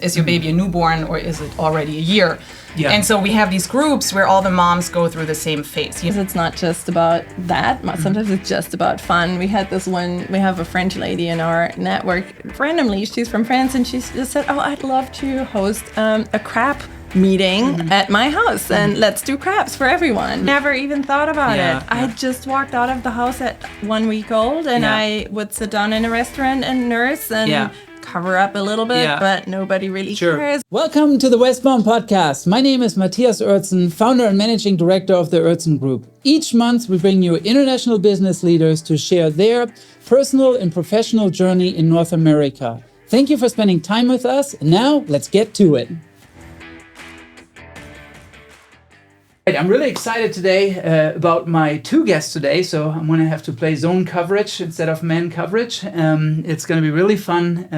Is your baby a newborn or is it already a year? Yeah. And so we have these groups where all the moms go through the same phase. It's not just about that. Sometimes it's just about fun. We had this one, we have a French lady in our network. Randomly, she's from France and she just said, oh, I'd love to host a crab meeting at my house and let's do crabs for everyone. Never even thought about it. I just walked out of the house at 1 week old and I would sit down in a restaurant and nurse and cover up a little bit, but nobody really cares. Welcome to the Westbound podcast. My name is Matthias Oertzen, founder and managing director of the Oertzen Group. Each month, we bring you international business leaders to share their personal and professional journey in North America. Thank you for spending time with us. Now, let's get to it. I'm really excited today about my two guests today. So I'm going to have to play zone coverage instead of man coverage. It's going to be really fun.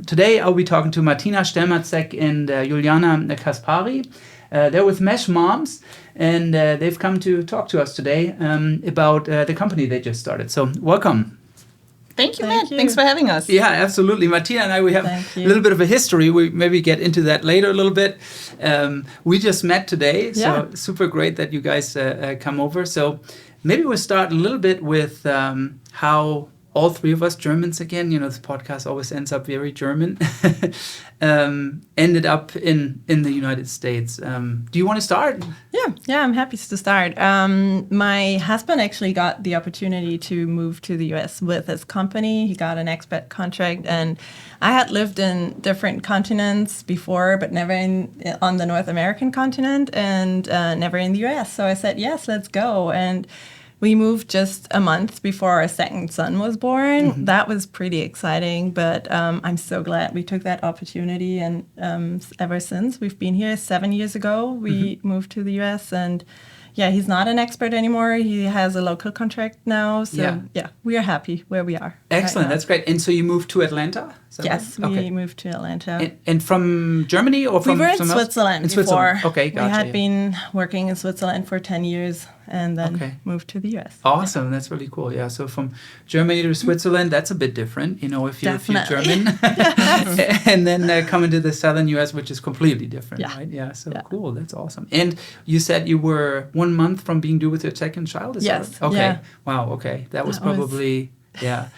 Today I'll be talking to Martina Stellmaszek and Juliana Caspari. They're with Mesh Moms, and they've come to talk to us today about the company they just started. So welcome. Thank you, Matt. Thanks for having us. Yeah, absolutely. Martina and I, we have a little bit of a history. We maybe get into that later a little bit. We just met today, so super great that you guys come over. So maybe we'll start a little bit with how all three of us Germans, again, you know, this podcast always ends up very German, ended up in the United States. Do you want to start? Yeah, I'm happy to start. My husband actually got the opportunity to move to the US with his company. He got an expat contract, and I had lived in different continents before, but never on the North American continent and never in the US. So I said, yes, let's go. And we moved just a month before our second son was born. That was pretty exciting, but I'm so glad we took that opportunity. And ever since, we've been here 7 years ago. We moved to the US, and he's not an expert anymore. He has a local contract now. So we are happy where we are. Excellent. Right, that's great. And so you moved to Atlanta? Yes, we moved to Atlanta. And from Germany or from we were in somewhere else? Switzerland before. Switzerland. Okay, gotcha. We had been working in Switzerland for 10 years and then moved to the US. Awesome. That's really cool. Yeah. So from Germany to Switzerland, that's a bit different, you know, if you're German. And then coming to the southern US, which is completely different, right? Yeah. So cool. That's awesome. And you said you were 1 month from being due with your second child? Yes. Okay. Yeah. Wow. Okay. That was probably...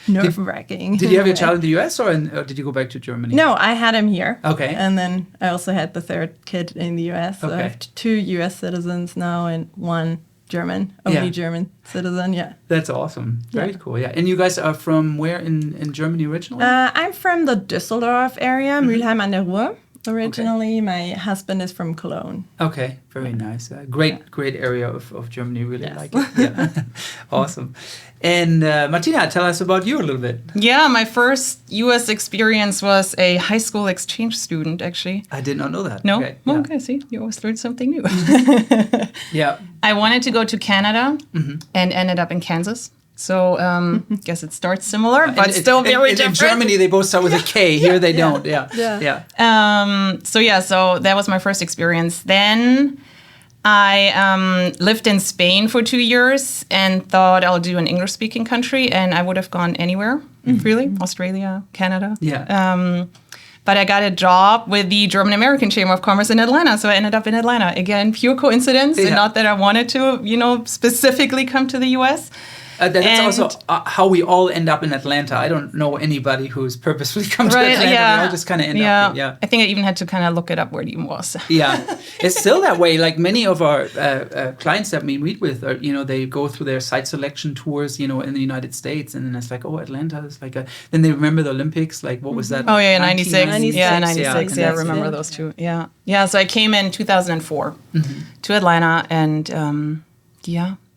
nerve-wracking. Did you have your child in the US or did you go back to Germany? No, I had him here. Okay. And then I also had the third kid in the US. So I have 2 US citizens now and 1 German, only German citizen, That's awesome. Very cool, And you guys are from where in Germany originally? I'm from the Düsseldorf area, Mülheim an der Ruhr. Originally, my husband is from Cologne. Okay, very nice. Great area of Germany. Really like it. Yeah, awesome. And Martina, tell us about you a little bit. Yeah, my first U.S. experience was a high school exchange student, actually. I did not know that. No? Okay, Okay, see, you always learn something new. Yeah. I wanted to go to Canada and ended up in Kansas. So guess it starts similar, but still very different. In Germany, they both start with a K. Here they don't. So that was my first experience. Then I lived in Spain for 2 years and thought I'll do an English-speaking country, and I would have gone anywhere, really. Australia, Canada. Yeah. But I got a job with the German-American Chamber of Commerce in Atlanta, so I ended up in Atlanta. Again, pure coincidence, and not that I wanted to, specifically come to the U.S., that's also how we all end up in Atlanta. I don't know anybody who's purposefully come to Atlanta. We all just kind of end up here. I think I even had to kind of look it up where it even was. It's still that way. Like many of our clients that we meet with, are, they go through their site selection tours, in the United States, and then it's like, oh, Atlanta is like then they remember the Olympics. Like, what was that? Oh, 96. Yeah, 96. Yeah, I remember those two. Yeah. So I came in 2004 to Atlanta, and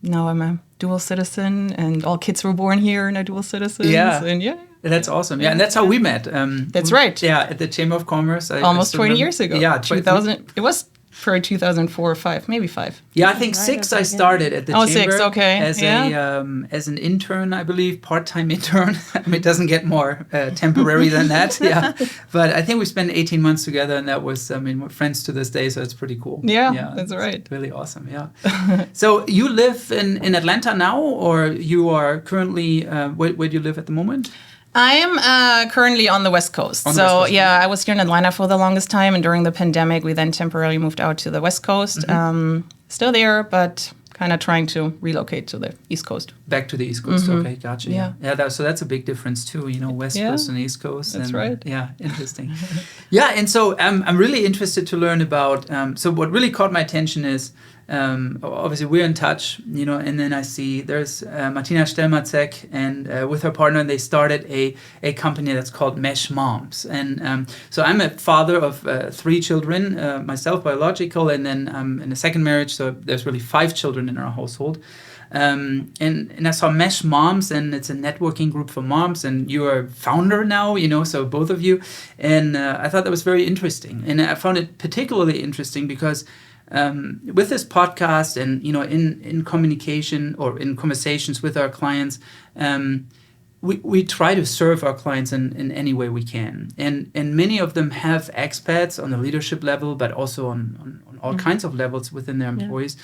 now I'm a dual citizen, and all kids were born here and are dual citizens. And that's awesome. Yeah, and that's how we met. That's right. Yeah, at the Chamber of Commerce. Almost 20 years ago. Yeah, 2000. It was for 2004 or 5, maybe 5. Yeah, I think 6 I started at the Chamber. 6, okay. As an intern, I believe, part-time intern. I mean, it doesn't get more temporary than that. But I think we spent 18 months together, and that was, we're friends to this day, so it's pretty cool. Yeah, that's right. Really awesome, So you live in Atlanta now, or you are currently, where do you live at the moment? I am currently on the West Coast. I was here in Atlanta for the longest time, and during the pandemic, we then temporarily moved out to the West Coast. Still there, but kind of trying to relocate to the East Coast. Back to the East Coast. Okay, gotcha. Yeah. So that's a big difference too. West Coast and East Coast. That's right. Yeah, interesting. Yeah, and so I'm really interested to learn about. So what really caught my attention is. Obviously we're in touch, and then I see there's Martina Stellmaszek and with her partner, they started a company that's called Mesh Moms. And so I'm a father of 3 children, myself biological, and then I'm in a second marriage, so there's really 5 children in our household. And I saw Mesh Moms, and it's a networking group for moms, and you're a founder now, so both of you. And I thought that was very interesting. And I found it particularly interesting because with this podcast and, in communication or in conversations with our clients, we try to serve our clients in any way we can. And many of them have expats on the leadership level, but also on all kinds of levels within their employees.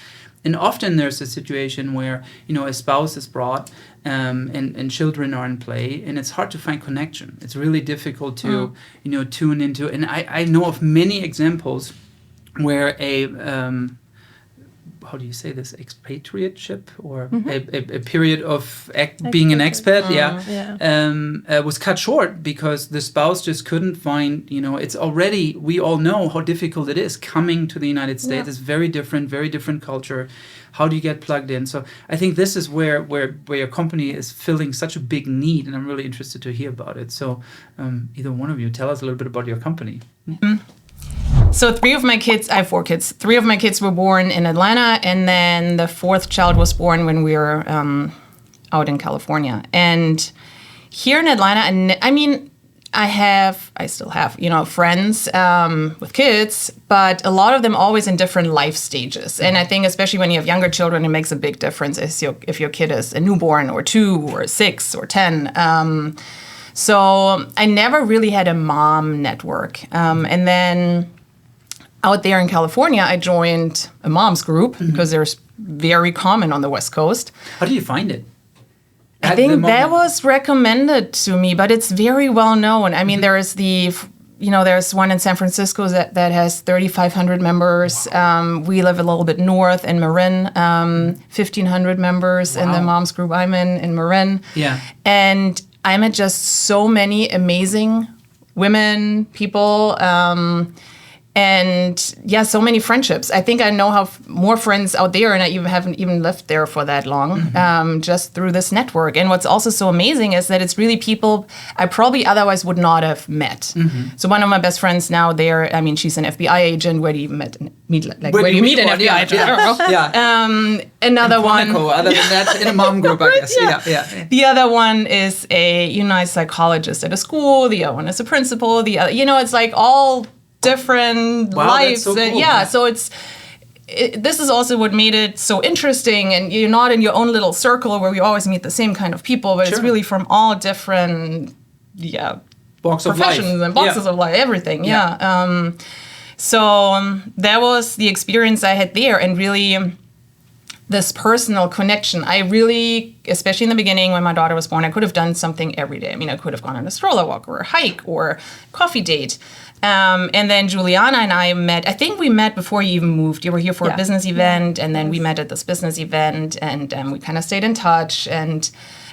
And often there's a situation where, a spouse is brought and children are in play, and it's hard to find connection. It's really difficult to, tune into. And I know of many examples where a how do you say this, expatriateship, or a period of being an expat, was cut short because the spouse just couldn't find, it's already, we all know how difficult it is coming to the United States. It's very different culture. How do you get plugged in? So I think this is where your company is filling such a big need, and I'm really interested to hear about it. So either one of you, tell us a little bit about your company. So 3 of my kids, I have 4 kids. 3 of my kids were born in Atlanta, and then the 4th child was born when we were out in California. And here in Atlanta, I still have, friends with kids, but a lot of them always in different life stages. And I think especially when you have younger children, it makes a big difference if your kid is a newborn or 2 or 6 or 10. So I never really had a mom network. And then out there in California, I joined a mom's group because they're very common on the West Coast. How do you find it? I think that was recommended to me, but it's very well known. I mean, there's there's one in San Francisco that has 3,500 members. We live a little bit north in Marin, 1,500 members in the mom's group I'm in Marin. Yeah. And I met just so many amazing women, people, and so many friendships. I think I now have more friends out there, and I haven't even lived there for that long, just through this network. And what's also so amazing is that it's really people I probably otherwise would not have met. So one of my best friends now there, she's an FBI agent. Where do you meet an FBI agent? I don't know. Yeah. Another one. Other than that, in a mom group, I guess. Yeah. The other one is a psychologist at a school. The other one is a principal. The other, it's like all different lives. So cool. So this is also what made it so interesting, and you're not in your own little circle where we always meet the same kind of people, but it's really from all different professions and boxes of life, everything. So that was the experience I had there, and really this personal connection. I really, especially in the beginning when my daughter was born, I could have done something every day. I could have gone on a stroller walk or a hike or coffee date. And then Juliana and I met, I think we met before you even moved. You were here for a business event, and then we met at this business event, and we kind of stayed in touch. And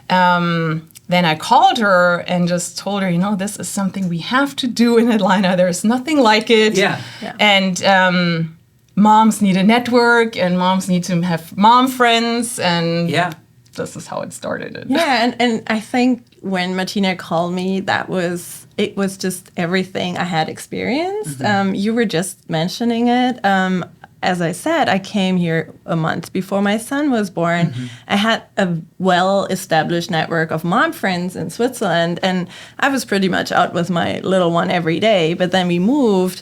then I called her and just told her, this is something we have to do in Atlanta. There's nothing like it. Yeah. And moms need a network, and moms need to have mom friends, and this is how it started. Yeah, and I think when Martina called me, it was just everything I had experienced. You were just mentioning it. As I said, I came here a month before my son was born. I had a well-established network of mom friends in Switzerland, and I was pretty much out with my little one every day. But then we moved,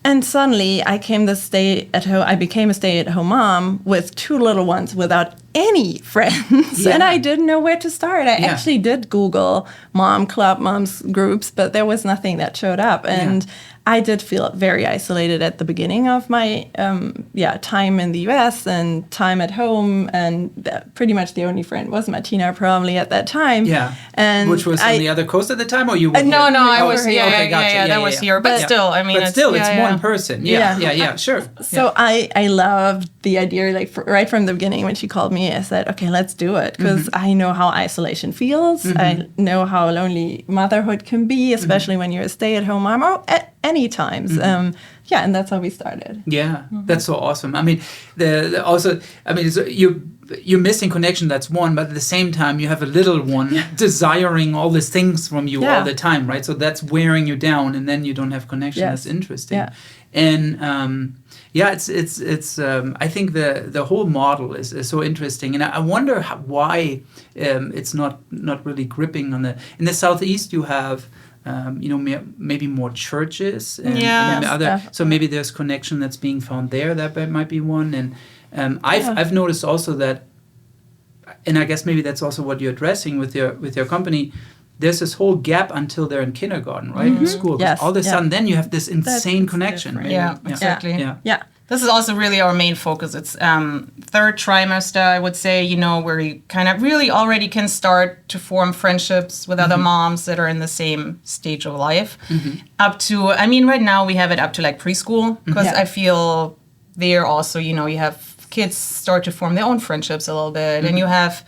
and suddenly I became a stay-at-home mom with 2 little ones without any friends, and I didn't know where to start. I actually did Google mom club, moms groups, but there was nothing that showed up. And I did feel very isolated at the beginning of my time in the US and time at home, and pretty much the only friend was Martina probably at that time. Yeah, and which was on the other coast at the time, or you were no, I was here. That was here, but still, I mean, it's more in person. Yeah, sure. So I loved the idea, like right from the beginning when she called me, I said, okay, let's do it, because I know how isolation feels. I know how lonely motherhood can be, especially when you're a stay-at-home mom or at any times. And that's how we started. Yeah, that's so awesome. I mean, you're missing connection, that's one, but at the same time you have a little one desiring all these things from you all the time, right? So that's wearing you down, and then you don't have connection. That's interesting. Yeah. And it's I think the whole model is so interesting, and I wonder why it's not really gripping on in the Southeast. You have maybe more churches and other. So maybe there's connection that's being found there. That might be one. And I've noticed also that, and I guess maybe that's also what you're addressing with your company. There's this whole gap until they're in kindergarten, right? In school. Yes. All of a sudden, then you have this insane connection, right? Yeah, exactly. Yeah. This is also really our main focus. It's third trimester, I would say, where you kind of really already can start to form friendships with other moms that are in the same stage of life. Up to, right now we have it up to like preschool, because I feel there also, you have kids start to form their own friendships a little bit, and you have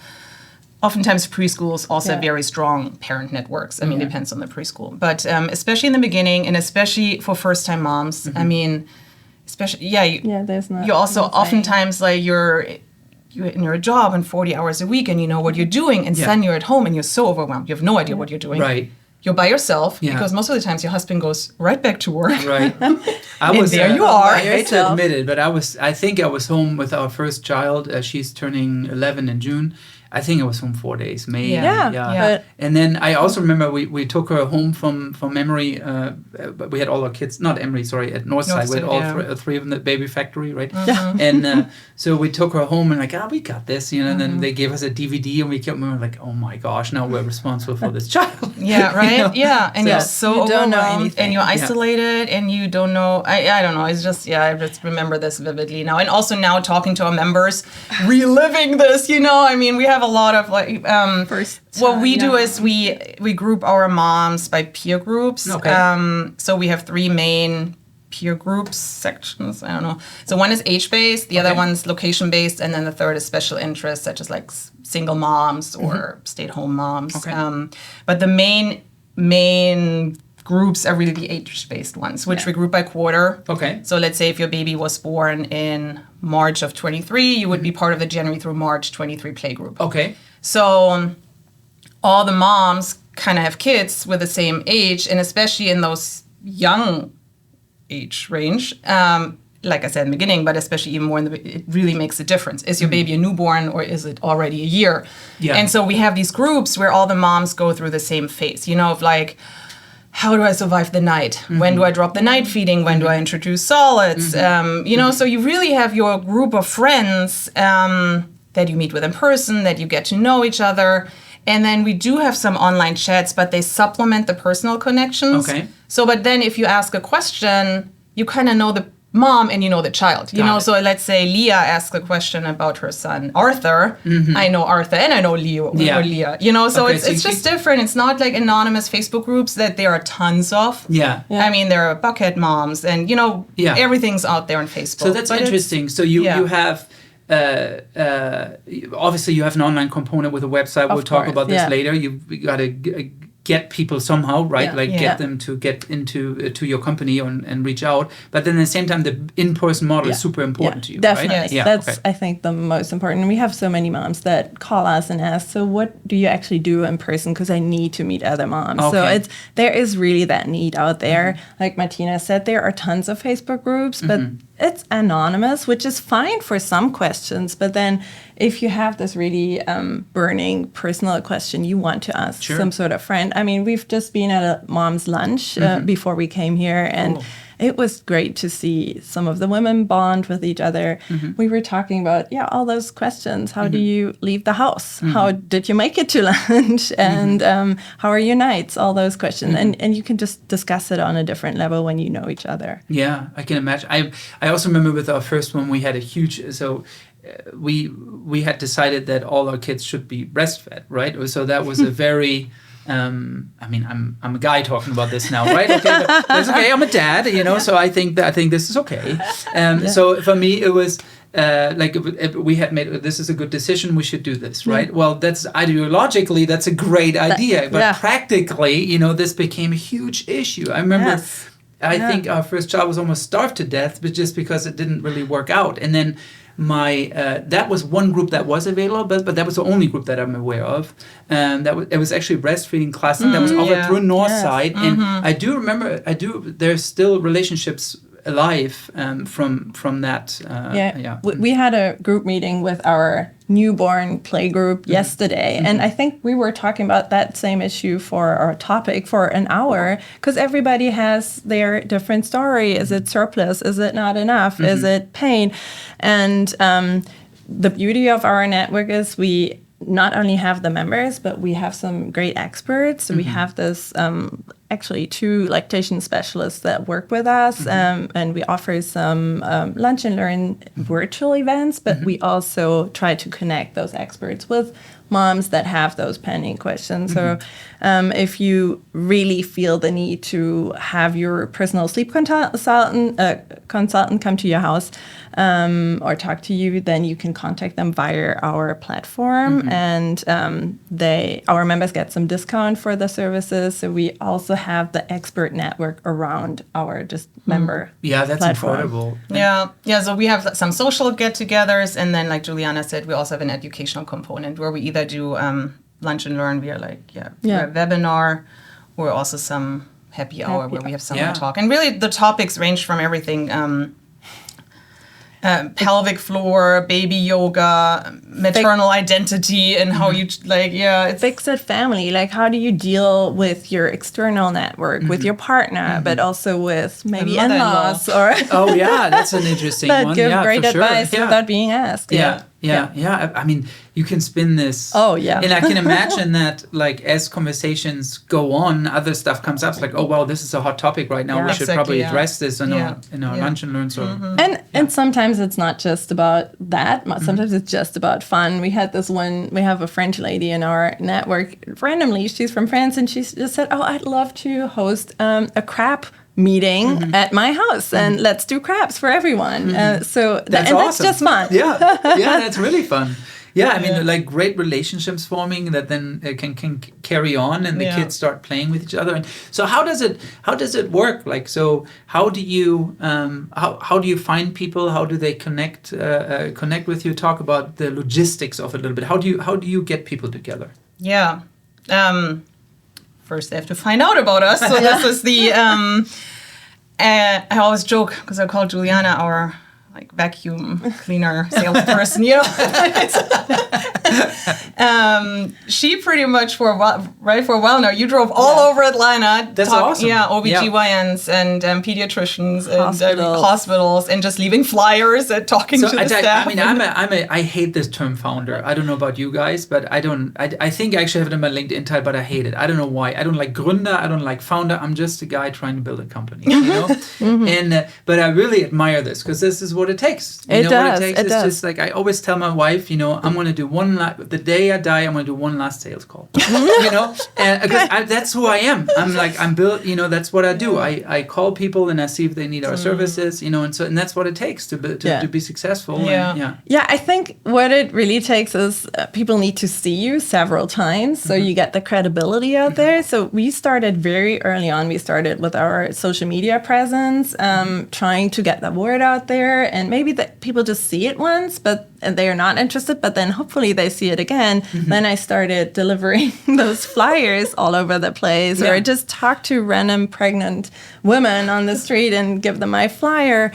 oftentimes preschools also have very strong parent networks. Depends on the preschool. But especially in the beginning, and especially for first-time moms, especially, there's not. You also oftentimes like you're in your job and 40 hours a week, and you know what you're doing, and then you're at home and you're so overwhelmed. You have no idea what you're doing. Right. You're by yourself because most of the times your husband goes right back to work. Right. You are. I hate to admit it, but I think I was home with our first child. She's turning 11 in June. I think I was home 4 days, maybe. Yeah. And then I also remember we took her home from Emory. We had all our kids, not Emory, sorry, at Northside. We had all three of them at Baby Factory, right? And so we took her home and we got this, and then they gave us a DVD, and we were like, oh my gosh, now we're responsible for this child. Yeah, right? And you're so you don't know overwhelmed, anything. and you're isolated, and you don't know. I don't know. It's just, I just remember this vividly now. And also now talking to our members, reliving this, we have a lot of what we do is we group our moms by peer groups. So we have 3 main peer groups sections. I don't know. So one is age-based, the other one's location-based, and then the third is special interests, such as like single moms or stay-at-home moms. But the main groups are really the age-based ones, which we group by quarter. So let's say if your baby was born in March of 23, you would be part of the January through March 23 playgroup. So all the moms kind of have kids with the same age, and especially in those young age range, like I said in the beginning, but especially even more it really makes a difference. Is your baby a newborn, or is it already a year? And so we have these groups where all the moms go through the same phase, of like, how do I survive the night? When do I drop the night feeding? When do I introduce solids? So you really have your group of friends that you meet with in person, that you get to know each other. And then we do have some online chats, but they supplement the personal connections. So, but then if you ask a question, you kind of know the mom and you know the child. So let's say Leah asks a question about her son Arthur. I know Arthur and I know Leo or Leah. So it's just different. It's not like anonymous Facebook groups that there are tons of. There are bucket moms, and everything's out there on Facebook. So that's interesting. So you have. Obviously, you have an online component with a website. We'll talk about this later. You got to get people somehow, right? Get them to get into to your company and reach out. But then at the same time, the in-person model is super important to you, definitely. Right? That's I think the most important. We have so many moms that call us and ask, so what do you actually do in person? Because I need to meet other moms. So there is really that need out there. Like Martina said, there are tons of Facebook groups, but it's anonymous, which is fine for some questions. But then if you have this really burning personal question you want to ask some sort of friend. We've just been at a mom's lunch before we came here, and it was great to see some of the women bond with each other. We were talking about, all those questions. How do you leave the house? How did you make it to lunch? And how are your nights? All those questions. And you can just discuss it on a different level when you know each other. Yeah, I can imagine. I also remember with our first one, we had a huge... we had decided that all our kids should be breastfed, right? So that was a very... I'm a guy talking about this now, right? Okay, but that's okay. I'm a dad, so I think this is okay. So for me, it was we had made, this is a good decision. We should do this, right? Well, that's ideologically, that's a great idea, but practically, this became a huge issue. I remember, I think our first child was almost starved to death, but just because it didn't really work out. And then that was one group that was available, but that was the only group that I'm aware of. It was actually a breastfeeding class that was offered through Northside, and I do remember. There's still relationships alive from that. We had a group meeting with our newborn play group yesterday, and I think we were talking about that same issue for our topic for an hour, because everybody has their different story. Is it surplus? Is it not enough? Is it pain? And the beauty of our network is we not only have the members, but we have some great experts. We have this actually 2 lactation specialists that work with us, and we offer some lunch and learn virtual events, but we also try to connect those experts with moms that have those pending questions. So if you really feel the need to have your personal sleep consultant come to your house or talk to you, then you can contact them via our platform, and our members get some discount for the services. So we also have the expert network around our member that's platform. incredible. So we have some social get-togethers, and then like Juliana said, we also have an educational component where we either do lunch and learn via via webinar, or also some happy hour where we have someone talk. And really the topics range from everything, pelvic floor, baby yoga, maternal identity, and how you it's fix-it family. Like, how do you deal with your external network, with your partner, but also with maybe in-laws or that's an interesting that one. give great advice without being asked. I mean, you can spin this. And I can imagine that, like, as conversations go on, other stuff comes up. It's like, oh, well, this is a hot topic right now. We should probably address this in our lunch and learn. So, and sometimes it's not just about that. Sometimes it's just about fun. We had this one. We have a French lady in our network. Randomly, she's from France, and she just said, "Oh, I'd love to host a crab meeting at my house, and let's do crabs for everyone." So that's awesome. That's just fun. That's really fun. I mean, like, great relationships forming that then can carry on, and the kids start playing with each other. And so how does it work? Like, so how do you find people? How do they connect with you? Talk about the logistics of it a little bit. How do you get people together? First, they have to find out about us. So this is the. I always joke because I call Juliana our vacuum cleaner salesperson. She pretty much for a while now. You drove all over Atlanta. That's awesome. OBGYNs and pediatricians and hospitals, and just leaving flyers and talking to the staff. I mean, I hate this term founder. I don't know about you guys, but I think I actually have it in my LinkedIn title, but I hate it. I don't know why. I don't like Gründer. I don't like founder. I'm just a guy trying to build a company, And but I really admire this, because this is what it takes. It does. It's just like, I always tell my wife, I'm going to do the day I die, I'm going to do one last sales call. Because that's who I am. I'm built. That's what I do. I call people and I see if they need our services. And that's what it takes to be successful. I think what it really takes is people need to see you several times, so you get the credibility out there. So we started very early on. We started with our social media presence, trying to get the word out there, and maybe that people just see it once, but they are not interested, but then hopefully they see it again. Then I started delivering those flyers all over the place, or just talk to random pregnant women on the street and give them my flyer.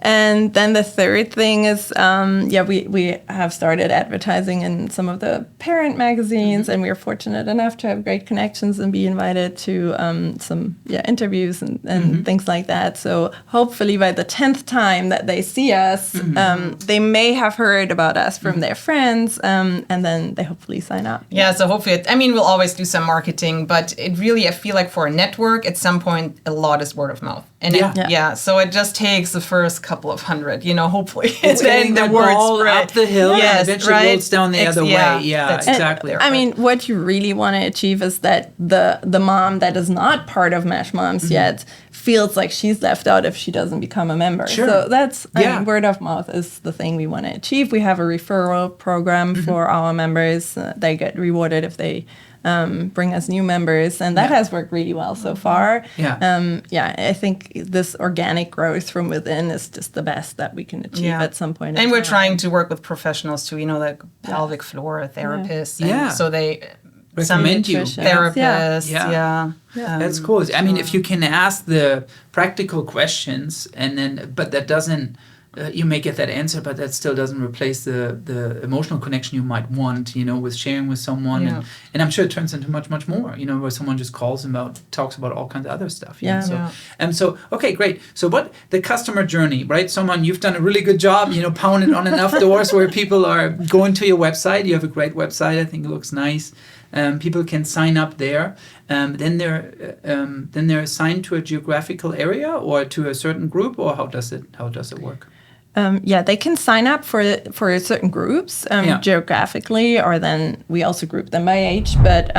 And then the third thing is, we have started advertising in some of the parent magazines, and we're fortunate enough to have great connections and be invited to some interviews and things like that. So hopefully by the 10th time that they see us, they may have heard about us from their friends, and then they hopefully sign up. Yeah, so hopefully, we'll always do some marketing, but it really, I feel like for a network, at some point, a lot is word of mouth. And so it just takes the first couple of hundred, hopefully. It's getting the ball up the hill and eventually rolls down the other way. Yeah, exactly. I mean, what you really want to achieve is that the mom that is not part of MASH Moms yet feels like she's left out if she doesn't become a member. Sure. So that's, I mean, word of mouth is the thing we want to achieve. We have a referral program for our members. They get rewarded if they bring us new members, and that has worked really well so far. I think this organic growth from within is just the best that we can achieve at some point. And we're trying to work with professionals too, like pelvic floor therapists. And so they recommend you therapists. That's cool. I mean, if you can ask the practical questions, and then, but that doesn't. You may get that answer, but that still doesn't replace the emotional connection you might want, with sharing with someone. And I'm sure it turns into much, much more, where someone just talks about all kinds of other stuff. So, okay, great. So what the customer journey, right? You've done a really good job, pounding on enough doors where people are going to your website. You have a great website. I think it looks nice. People can sign up there. Then they're assigned to a geographical area or to a certain group, or how does it work? They can sign up for certain groups geographically, or then we also group them by age. But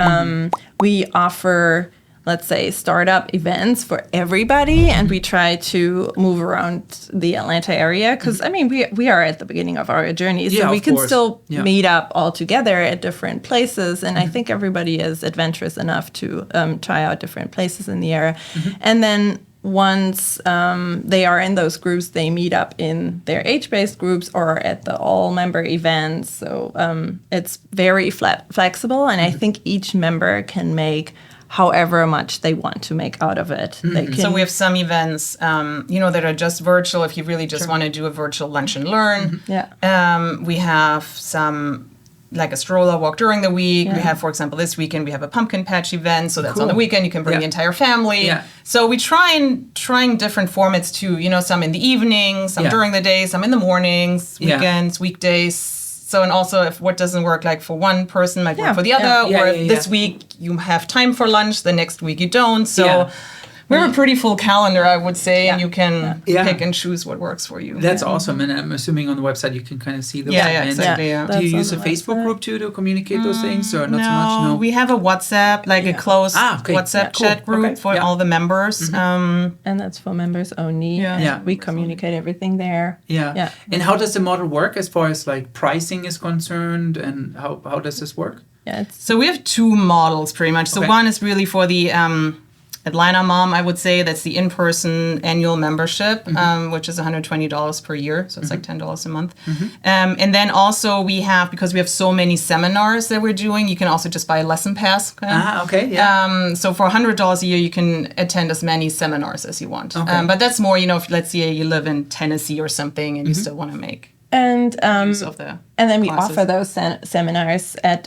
we offer, let's say, startup events for everybody, and we try to move around the Atlanta area because, we are at the beginning of our journey, so we can still meet up all together at different places, and I think everybody is adventurous enough to try out different places in the area. And then once they are in those groups, they meet up in their age-based groups or at the all-member events. So it's very flexible, and I think each member can make however much they want to make out of it. So we have some events, that are just virtual if you really just want to do a virtual lunch and learn. We have some, like a stroller walk during the week. We have, for example, this weekend we have a pumpkin patch event, so that's on the weekend. You can bring the entire family. So we trying different formats too. Some in the evening, some during the day, some in the mornings, weekends, weekdays. So, and also if what doesn't work like for one person might work for the other, or if this week you have time for lunch, the next week you don't. So we have a pretty full calendar, I would say, and you can pick and choose what works for you. That's awesome. And I'm assuming on the website you can kind of see those events. Exactly. Do you use a Facebook group too to communicate those things, or not so much? No, we have a WhatsApp, like a closed WhatsApp chat group for all the members. And that's for members only. We communicate everything there. And how does the model work as far as like pricing is concerned, and how does this work? So we have two models pretty much. So one is really for the Atlanta mom, I would say. That's the in-person annual membership, which is $120 per year. So it's like $10 a month. And then also we have, because we have so many seminars that we're doing, you can also just buy a lesson pass. So for $100 a year, you can attend as many seminars as you want. But that's more, if let's say you live in Tennessee or something and you still want to make use of the And then we classes. offer those seminars at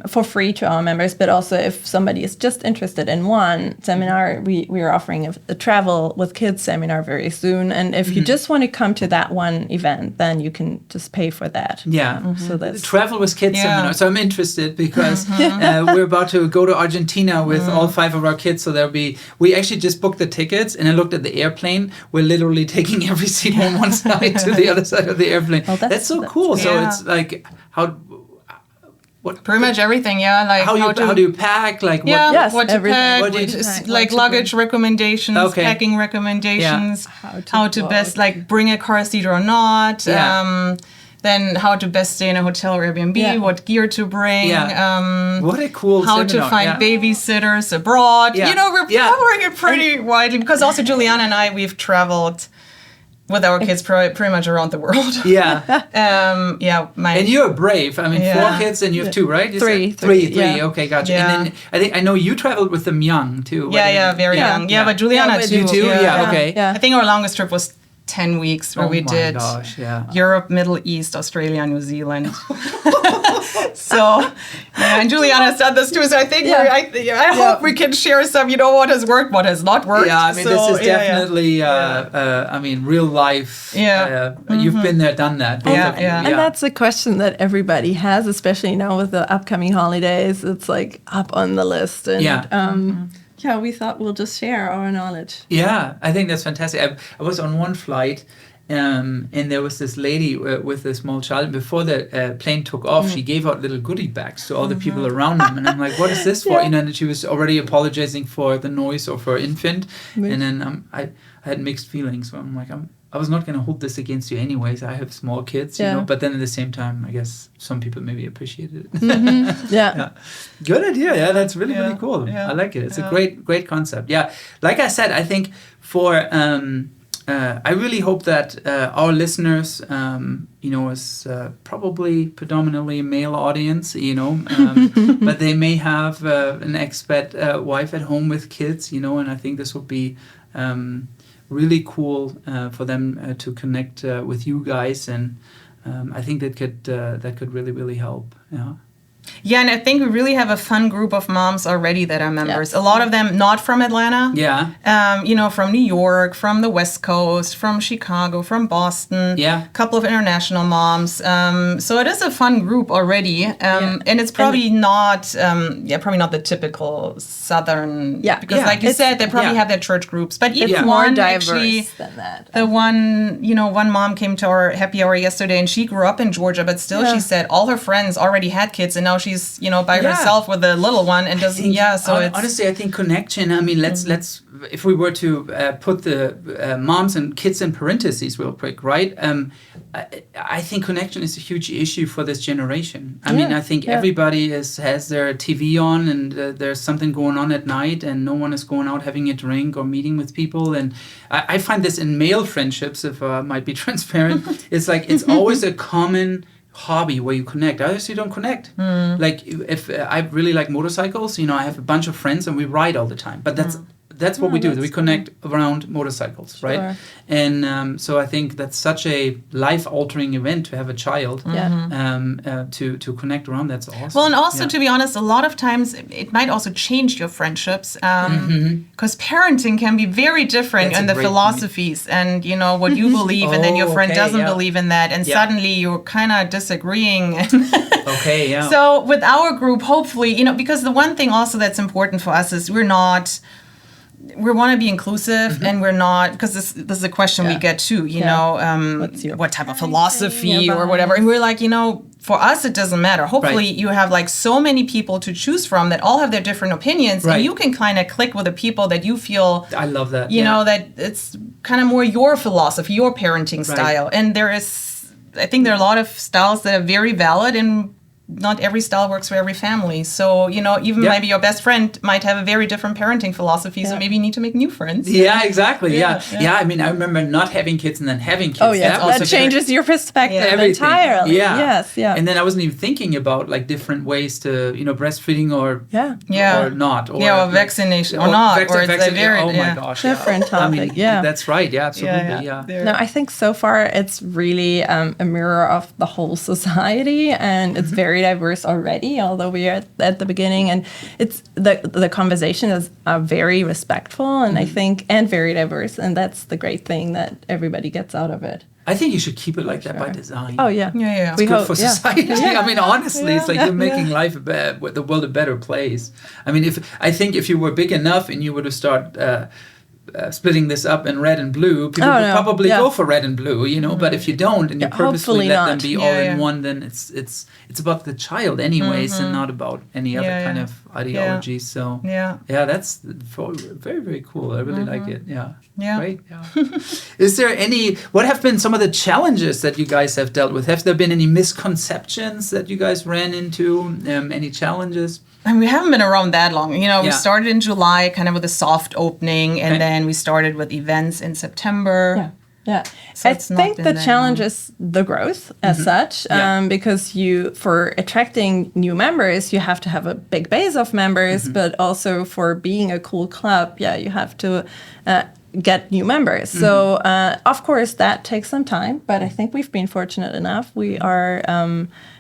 for free to our members. But also, if somebody is just interested in one seminar, we are offering a travel with kids seminar very soon. And if you just want to come to that one event, then you can just pay for that. So that's travel with kids seminar. So I'm interested because we're about to go to Argentina with all 5 of our kids. So we actually just booked the tickets, and I looked at the airplane. We're literally taking every seat on one side to the other side of the airplane. Well, that's so cool. So it's like pretty much everything, like how do you pack, like what to pack, like luggage recommendations, packing recommendations, how to best like bring a car seat or not, then how to best stay in a hotel or Airbnb, what gear to bring, what a cool how seminar. to find babysitters abroad. We're covering it pretty widely, because also Juliana and I, we've traveled with our kids pretty much around the world. And you're brave. I mean, 4 kids and you have 2, right? You Three. Okay, gotcha. And then I know you traveled with them young too. Very young. But Juliana too. You too? Okay. I think our longest trip was 10 weeks where we did Europe, Middle East, Australia, New Zealand. So, and Juliana's done this too. So I think I hope we can share some, what has worked, what has not worked. Yeah, I mean, this is definitely, I mean, real life. Yeah. You've been there, done that. Both of you. And that's a question that everybody has, especially now with the upcoming holidays. It's like up on the list. And, we thought we'll just share our knowledge. Yeah, I think that's fantastic. I was on one flight, and there was this lady with a small child. Before the plane took off, she gave out little goodie bags to all the people around them. And I'm like, what is this for? And she was already apologizing for the noise of her infant. And then I had mixed feelings. So I'm like, I was not going to hold this against you anyways. I have small kids, but then at the same time, I guess some people maybe appreciated it. Good idea. Yeah, that's really, really cool. I like it. It's a great concept. Yeah. Like I said, I think for, I really hope that our listeners, is probably predominantly a male audience, but they may have an expat wife at home with kids, and I think this would be really cool for them to connect with you guys, and I think that could really, really help. Yeah, and I think we really have a fun group of moms already that are members. A lot of them not from Atlanta. Yeah. From New York, from the West Coast, from Chicago, from Boston. Yeah. A couple of international moms. So it is a fun group already. And it's probably not the typical Southern. Yeah. Because like you said, they probably have their church groups. But each one more diverse actually, than that. The one mom came to our happy hour yesterday, and she grew up in Georgia, but still she said all her friends already had kids, and now she's by herself with a little one and doesn't it's honestly I think connection, I mean let's if we were to put the moms and kids in parentheses real quick, right? I think connection is a huge issue for this generation. I mean I think everybody has their TV on, and there's something going on at night, and no one is going out having a drink or meeting with people. And I find this in male friendships, if I might be transparent. It's like it's always a common hobby where you connect. Others you don't connect. Like if I really like motorcycles, I have a bunch of friends and we ride all the time. But that's what we do. We connect around motorcycles, right? Sure. And so I think that's such a life-altering event to have a child to connect around. That's awesome. Well, and also to be honest, a lot of times it might also change your friendships because parenting can be very different in the philosophies and what you believe, and then your friend doesn't believe in that, and suddenly you're kind of disagreeing. So with our group, hopefully, because the one thing also that's important for us is we want to be inclusive, and we're not, because this is a question we get too, what type of philosophy or whatever. And we're like, for us, it doesn't matter. Hopefully you have like so many people to choose from that all have their different opinions, and you can kind of click with the people that you feel, I love that, that it's kind of more your philosophy, your parenting style. And I think there are a lot of styles that are very valid, and not every style works for every family. So, even maybe your best friend might have a very different parenting philosophy, so maybe you need to make new friends. Yeah, exactly. Yeah. I mean, I remember not having kids and then having kids. Oh, yeah. That changes your perspective entirely. Yeah. Yes, yeah. And then I wasn't even thinking about, like, different ways to, breastfeeding or not. Or vaccination or not. Oh, my gosh. Different topic, I mean, that's right. Yeah, absolutely. No, I think so far it's really a mirror of the whole society, and it's very diverse already, although we are at the beginning, and it's the conversation is very respectful, and I think, and very diverse, and that's the great thing that everybody gets out of it. I think you should keep it like that by design. Oh yeah, It's good for society. I mean, honestly, it's like you're making life the world a better place. I mean, if you were big enough and you were to start splitting this up in red and blue, people would probably go for red and blue, But if you don't, and you purposely let them be all in one, then it's about the child anyways, and not about any other kind of ideology. So that's very, very cool. I really like it. Great. Is there what have been some of the challenges that you guys have dealt with? Have there been any misconceptions that you guys ran into? Any challenges? And we haven't been around that long. We started in July kind of with a soft opening, and then we started with events in September. Yeah. So I think the challenge is the growth as such, because for attracting new members, you have to have a big base of members, but also for being a cool club, you have to get new members. So, of course, that takes some time, but I think we've been fortunate enough. We are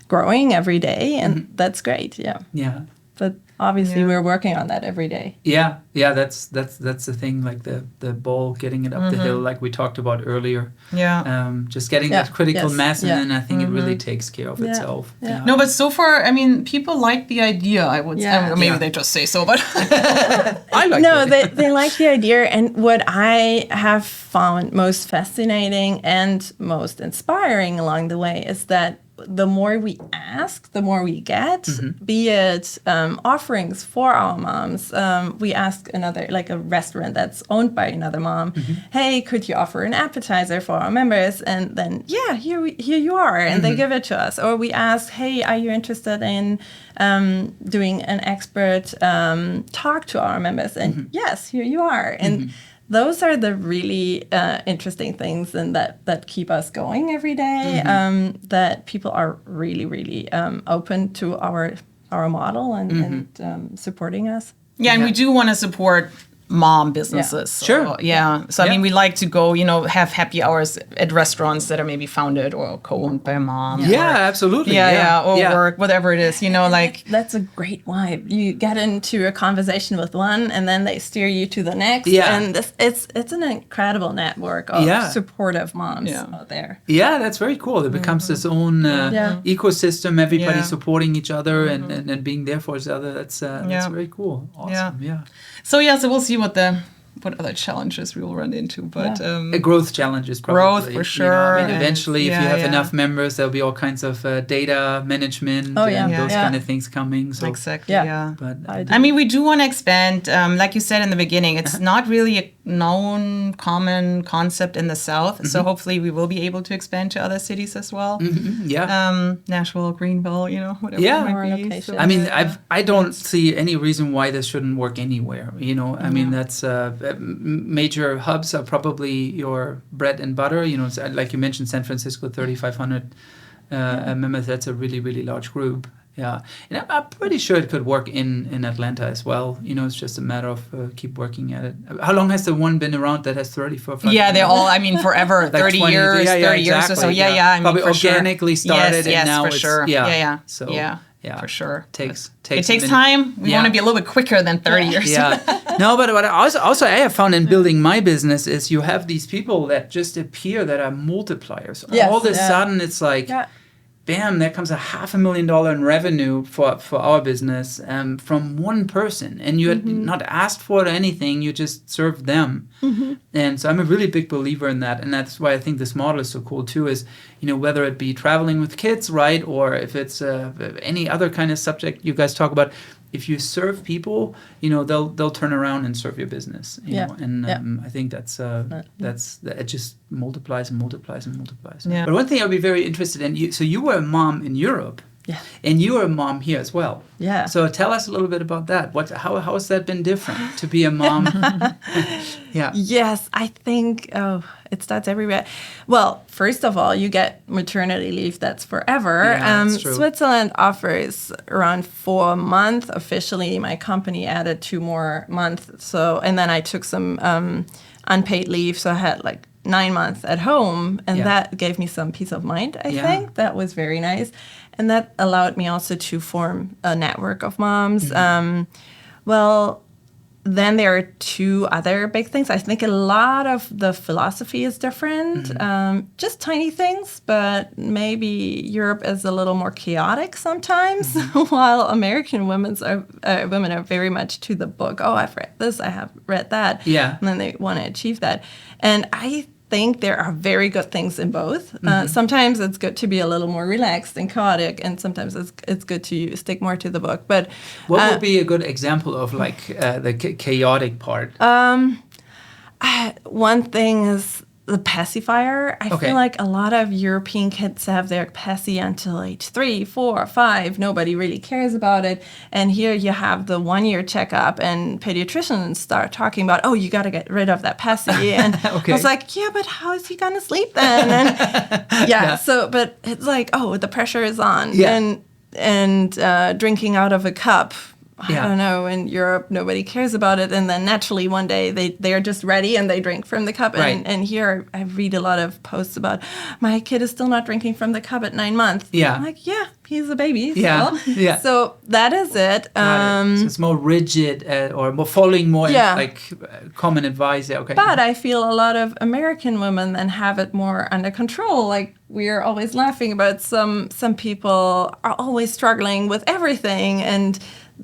growing every day, and that's great. Yeah. Yeah. But obviously, we're working on that every day. Yeah. That's the thing. Like the ball, getting it up the hill, like we talked about earlier. Yeah. Just getting that critical mass, and then I think it really takes care of itself. Yeah. No, but so far, I mean, people like the idea. I would say, or maybe they just say so, but I like. No, they like the idea, and what I have found most fascinating and most inspiring along the way is that the more we ask, the more we get, be it offerings for our moms. We ask a restaurant that's owned by another mom, hey, could you offer an appetizer for our members? And then, here you are, and they give it to us. Or we ask, hey, are you interested in doing an expert talk to our members? And yes, here you are. And those are the really interesting things, and that keep us going every day. That people are really, really open to our model and supporting us. Yeah, and we do want to support mom businesses. Sure. So I mean, we like to go, have happy hours at restaurants that are maybe founded or co-owned by a mom. Yeah, absolutely. Or work, whatever it is, like. That's a great vibe. You get into a conversation with one, and then they steer you to the next. Yeah. And it's an incredible network of supportive moms out there. Yeah, that's very cool. It becomes this own ecosystem, everybody supporting each other and being there for each other. That's very cool. Awesome. Yeah. So we'll see what other challenges we will run into, but growth challenges probably. Growth for sure. Eventually, if you have enough members, there'll be all kinds of data management and those kind of things coming. So, exactly. But I mean, we do want to expand. Like you said in the beginning, it's not really a known, common concept in the South. So hopefully, we will be able to expand to other cities as well. Nashville, Greenville, whatever. Yeah, it might be. location. So, I mean, I don't see any reason why this shouldn't work anywhere. I mean, that's major hubs are probably your bread and butter. Like you mentioned, San Francisco, 3,500 members. That's a really, really large group. Yeah, and I'm pretty sure it could work in Atlanta as well. It's just a matter of keep working at it. How long has the one been around that has 34? Yeah, they're all. I mean, forever, like 30 years, 30 years or so. Yeah. I mean, probably organically started, and now for it's sure. Yeah. So for sure. It takes time. We want to be a little bit quicker than 30 years. Yeah. No, but what I have found in building my business is you have these people that just appear that are multipliers. Yes. All of a sudden, it's like, bam, there comes $500,000 in revenue for our business from one person. And you had not asked for it or anything. You just served them. And so I'm a really big believer in that. And that's why I think this model is so cool, too, is, whether it be traveling with kids, right, or if it's any other kind of subject you guys talk about, if you serve people, they'll turn around and serve your business. I think it just multiplies and multiplies and multiplies. Yeah. But one thing I'd be very interested in, so you were a mom in Europe. Yeah. And you were a mom here as well. Yeah. So tell us a little bit about that. How has that been different to be a mom? Yeah. Yes, I think it starts everywhere. Well, first of all, you get maternity leave that's forever. Yeah, that's true. Switzerland offers around 4 months. Officially, my company added 2 more months. And then I took some unpaid leave, so I had 9 months at home, and that gave me some peace of mind, I think. That was very nice. And that allowed me also to form a network of moms. Then there are 2 other big things. I think a lot of the philosophy is different, just tiny things, but maybe Europe is a little more chaotic sometimes, while American women are very much to the book. Oh, I've read this, I have read that. Yeah. And then they want to achieve that. And I think there are very good things in both. Sometimes it's good to be a little more relaxed and chaotic, and sometimes it's good to stick more to the book. But what would be a good example of the chaotic part? One thing is the pacifier. I feel like a lot of European kids have their passy until age 3, 4, 5. Nobody really cares about it. And here you have the 1-year checkup, and pediatricians start talking about, you got to get rid of that passy. And I was like, yeah, but how is he going to sleep then? And so, but it's like, the pressure is on. Yeah. And drinking out of a cup I don't know, in Europe, nobody cares about it. And then naturally one day they are just ready and they drink from the cup. Right. And here I read a lot of posts about, my kid is still not drinking from the cup at 9 months. Yeah. I'm like, yeah, he's a baby Yeah. still. Yeah. So that is it. So it's more rigid or more following more common advice. Yeah, okay. But I feel a lot of American women then have it more under control. Like we are always laughing about some people are always struggling with everything, and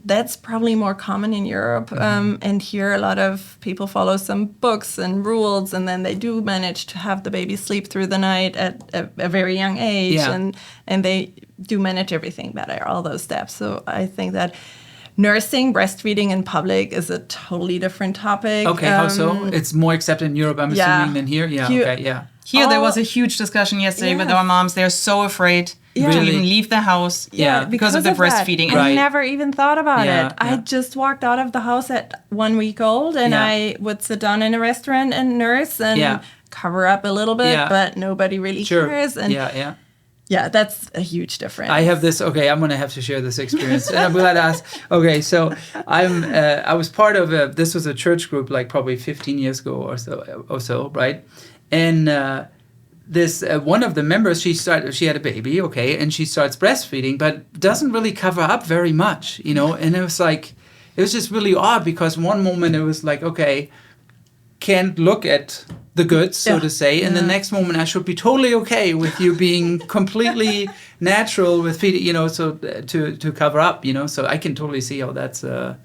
that's probably more common in Europe. And here a lot of people follow some books and rules, and then they do manage to have the baby sleep through the night at a very young age, and they do manage everything better, all those steps. So I think that nursing, breastfeeding in public is a totally different topic. Okay, how so? It's more accepted in Europe, I'm assuming, than here? Yeah, okay, yeah. Here there was a huge discussion yesterday with our moms. They're so afraid to even leave the house because of the breastfeeding. I never even thought about it. I just walked out of the house at 1 week old, and I would sit down in a restaurant and nurse and cover up a little bit, but nobody really cares. And yeah, that's a huge difference. I have this. Okay, I'm gonna have to share this experience, and I'm glad to ask. Okay, so I was part of this was a church group like probably 15 years ago or so, right? And this one of the members, she had a baby, okay, and she starts breastfeeding, but doesn't really cover up very much, you know. And it was just really odd because one moment it was like, okay, can't look at the goods, so to say, and the next moment I should be totally okay with you being completely natural with feeding, you know, so to cover up, you know. So I can totally see how that's a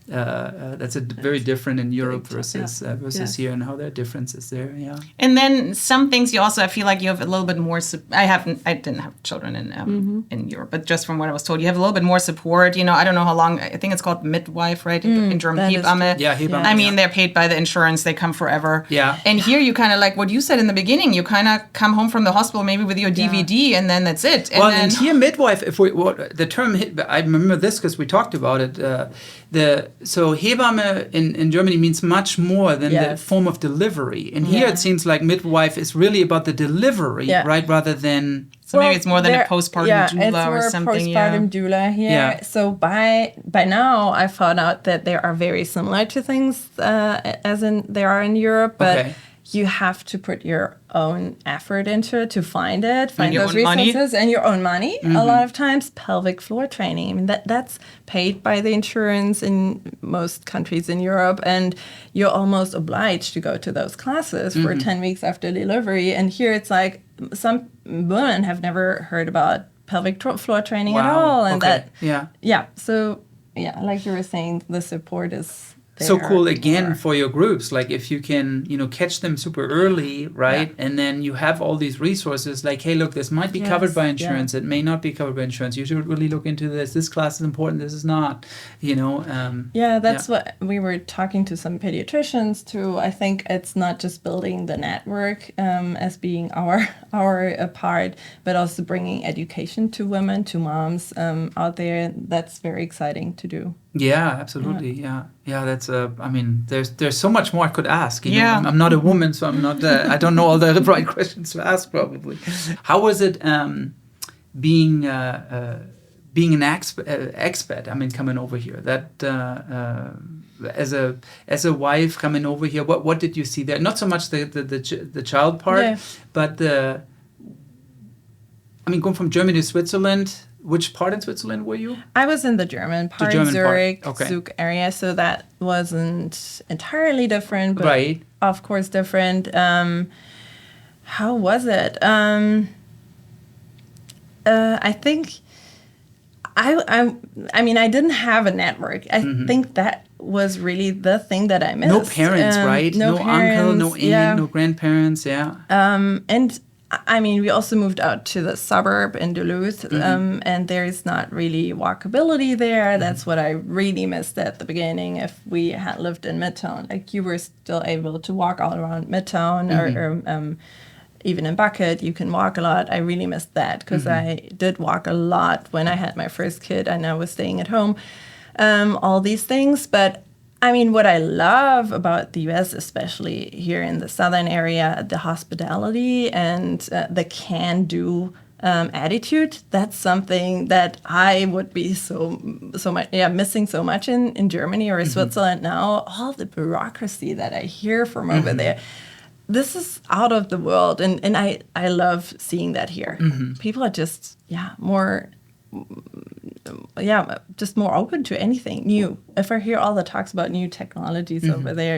very different in Europe versus here, and how there are differences there. Yeah. And then some things you also, I feel like you have a little bit more. I didn't have children in Europe, but just from what I was told, you have a little bit more support. You know, I don't know how long. I think it's called midwife, right? In German, Hebamme. Yeah, Hebamme. I mean, they're paid by the insurance. They come forever. Yeah. And here you kind of like what you said in the beginning. You kind of come home from the hospital maybe with your DVD, and then that's it. And here midwife, the term, I remember this because we talked about it. So Hebamme in Germany means much more than the form of delivery. And here it seems like midwife is really about the delivery, right? Rather than... So maybe it's more than a postpartum doula or something. Postpartum doula here. Yeah. So by now I found out that they are very similar to things as in they are in Europe, but you have to put your own effort into it to find those resources and your own money. Mm-hmm. A lot of times pelvic floor training. I mean that's paid by the insurance in most countries in Europe, and you're almost obliged to go to those classes for 10 weeks after delivery. And here it's like some women have never heard about pelvic floor training at all, and So like you were saying, the support is so cool again for your groups. Like if you can, catch them super early, right? Yeah. And then you have all these resources like, hey, look, this might be covered by insurance. It may not be covered by insurance. You should really look into this. This class is important. This is not, that's what we were talking to some pediatricians too. I think it's not just building the network as being our part, but also bringing education to women, to moms out there. That's very exciting to do. Yeah, absolutely. Yeah. That's there's so much more I could ask. You know, I'm not a woman, so I'm not. I don't know all the right questions to ask. Probably. How was it being an expat? I mean, coming over here. That as a wife coming over here, what did you see there? Not so much the child part, but going from Germany to Switzerland. Which part in Switzerland were you? I was in the German part, Zurich, Zug area, so that wasn't entirely different, but of course different. How was it? I think I didn't have a network. I think that was really the thing that I missed. No parents, right? No parents, uncle, no aunt, no grandparents, and we also moved out to the suburb in Duluth, and there's not really walkability there. That's what I really missed at the beginning. If we had lived in Midtown, like you were still able to walk all around Midtown, or even in Bucket, you can walk a lot. I really missed that because I did walk a lot when I had my first kid and I was staying at home. All these things, but what I love about the U.S., especially here in the southern area, the hospitality and the can-do attitude, that's something that I would be so much missing so much in Germany or Switzerland now. All the bureaucracy that I hear from over there. This is out of the world, and I love seeing that here. People are just just more open to anything new. If I hear all the talks about new technologies over there,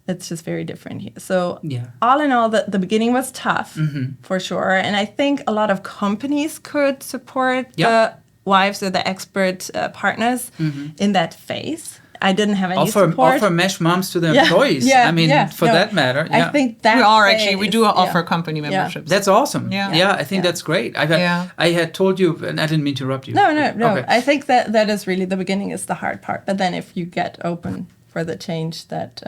it's just very different here. So all in all, the beginning was tough for sure, and I think a lot of companies could support the wives or the expert partners in that phase. I didn't have any support. Offer mesh moms to their employees. I mean, that matter. I think that we do offer company memberships. That's awesome. I think that's great. I had told you, and I didn't mean to interrupt you. No. Okay. I think that is really the beginning is the hard part. But then if you get open for the change, that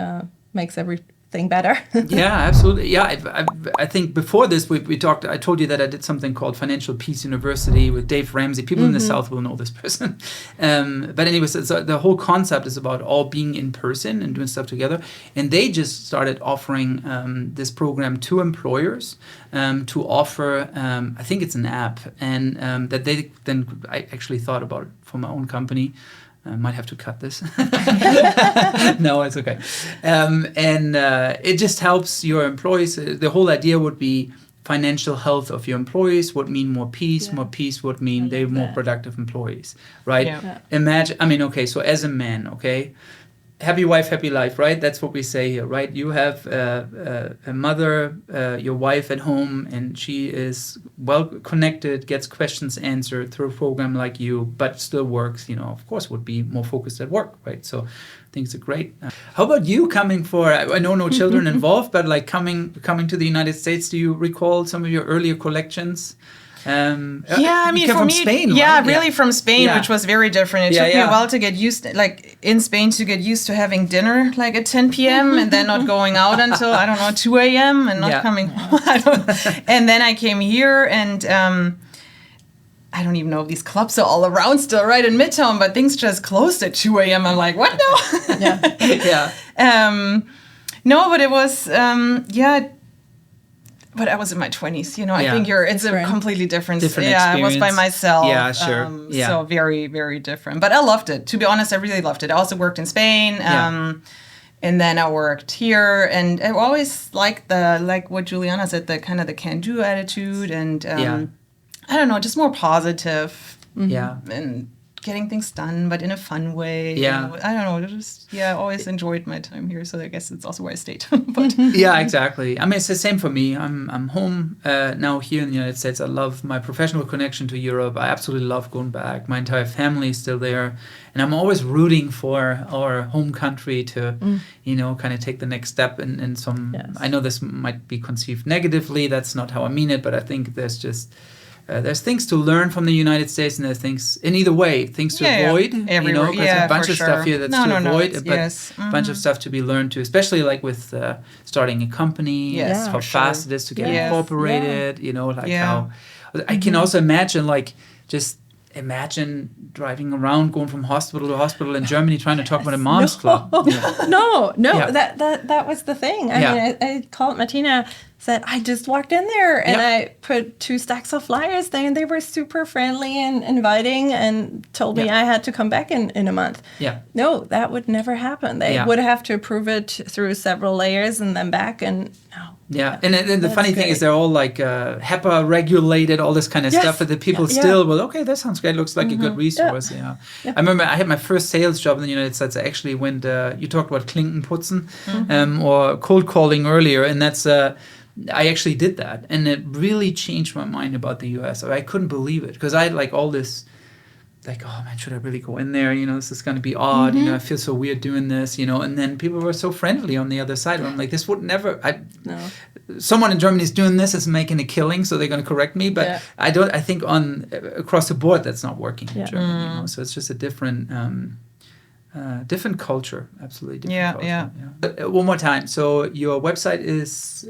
makes everything better. Absolutely. I think before this we talked. I told you that I did something called Financial Peace University with Dave Ramsey. People in the South will know this person. But anyways, the whole concept is about all being in person and doing stuff together. And they just started offering this program to employers to offer. I think it's an app, and that they then. I actually thought about it for my own company. I might have to cut this. No, it's okay. And it just helps your employees. The whole idea would be financial health of your employees would mean more peace. More peace would mean they're more productive employees, right? Imagine, so as a man, happy wife, happy life, right? That's what we say here, right? You have a mother, your wife at home, and she is well connected, gets questions answered through a program like you, but still works, of course, would be more focused at work, right? So I think it's great. How about you coming I know no children involved, but like coming to the United States, do you recall some of your earlier collections? For me, Spain, really from Spain, which was very different. It took me a while to get used to, in Spain, to get used to having dinner at 10 p.m. and then not going out until 2 a.m. and not coming home. And then I came here, and I don't even know if these clubs are all around still, right in Midtown, but things just closed at 2 a.m. I'm like, what now? No, but it was but I was in my 20s, I think it's a completely different experience. I was by myself. Yeah, sure. So very, very different. But I loved it. To be honest, I really loved it. I also worked in Spain. And then I worked here. And I always liked what Juliana said, the kind of the can-do attitude. And I don't know, just more positive. And getting things done, but in a fun way. I don't know, I always enjoyed my time here, so I guess it's also why I stayed. But exactly. I mean, it's the same for me. I'm home now here in the United States. I love my professional connection to Europe. I absolutely love going back. My entire family is still there, and I'm always rooting for our home country to, kind of take the next step in some. I know this might be conceived negatively. That's not how I mean it, but I think there's just. There's things to learn from the United States, and there's things in either way, things to avoid. Everywhere. There's a bunch of stuff here that's to avoid, but a bunch of stuff to be learned too, especially with starting a company, how fast it is to get incorporated. How I can also imagine imagine driving around, going from hospital to hospital in Germany, trying to talk about a mom's club. No, that was the thing. I mean, I called Martina, said I just walked in there and I put 2 stacks of flyers there, and they were super friendly and inviting, and told me I had to come back in a month. No, that would never happen. They would have to approve it through several layers and then back, and no. And the funny thing is they're all HEPA regulated, all this kind of stuff, but the people still that sounds great, looks like a good resource. I remember I had my first sales job in the United States. I actually went, you talked about Klinkenputzen or cold calling earlier, and that's, I actually did that, and it really changed my mind about the US. I couldn't believe it, because I had all this, oh man, should I really go in there? This is going to be odd. I feel so weird doing this, and then people were so friendly on the other side. I'm like, this would never, someone in Germany is doing this, is making a killing, so they're going to correct me. But I think across the board, that's not working in Germany. So it's just a different culture, absolutely different culture. But, one more time. So your website is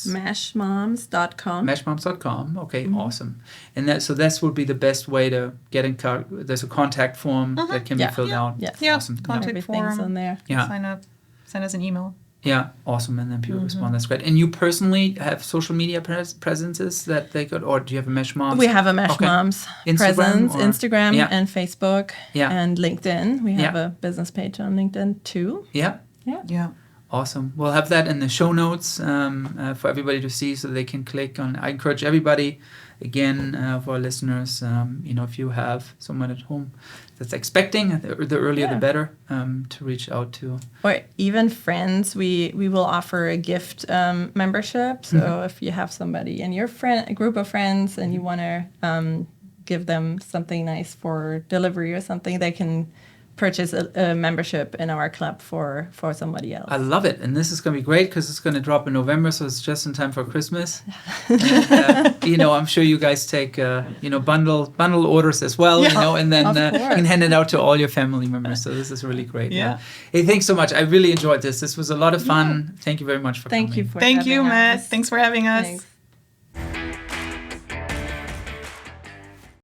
meshmoms.com. Meshmoms.com. Okay, awesome. And that would be the best way to get in contact. There's a contact form that can be filled out. Yes. Awesome. Contact Everything's form on there. Sign up. Send us an email. Yeah, awesome. And then people respond. That's great. And you personally have social media presences that they could, or do you have a Mesh Moms? We have a Mesh Moms presence, Instagram and Facebook and LinkedIn. We have a business page on LinkedIn too. Yeah. Awesome. We'll have that in the show notes for everybody to see so they can click on. I encourage everybody, again, for our listeners, if you have someone at home that's expecting, the earlier the better, to reach out to. Or even friends, we will offer a gift membership. So if you have somebody in your a group of friends and you want to give them something nice for delivery or something, they can purchase a membership in our club for somebody else. I love it. And this is going to be great because it's going to drop in November, so it's just in time for Christmas. And, I'm sure you guys take, bundle orders as well, and then you can hand it out to all your family members. So this is really great. Yeah. Hey, thanks so much. I really enjoyed this. This was a lot of fun. Thank you very much for coming. Thank you, Matt. Thanks for having us. Thanks.